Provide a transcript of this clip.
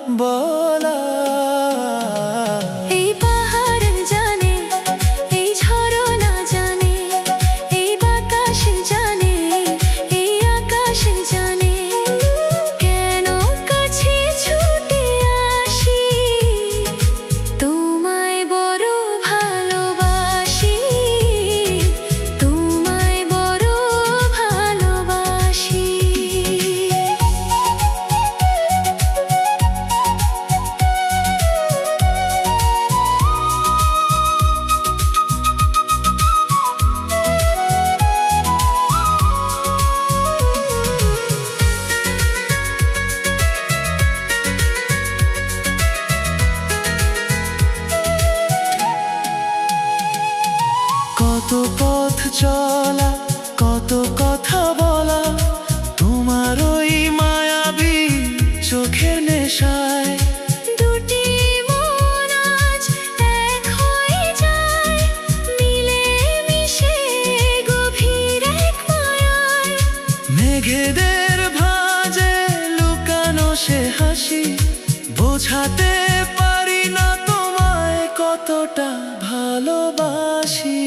বলা। এই পাহাড় জানে, এই ঝরনা জানে, এই বাতাস জানে, এই আকাশ জানে, কেন কাছে ছুটে আসি, তোমায় বড় ভালোবাসি, তোমায় বড় ভালোবাসি। কত পথ চলা, কত কথা বলা, তোমার ওই মায়াবী চোখের নেশায়। দুটি মন আজ এক হয়ে যায়, মিলে মিশে গভীর এক মায়ায়। মেঘেদের ভাঁজে লুকানো সে হাসি, বোঝাতে পারি না তোমায় কতটা ভালোবাসি।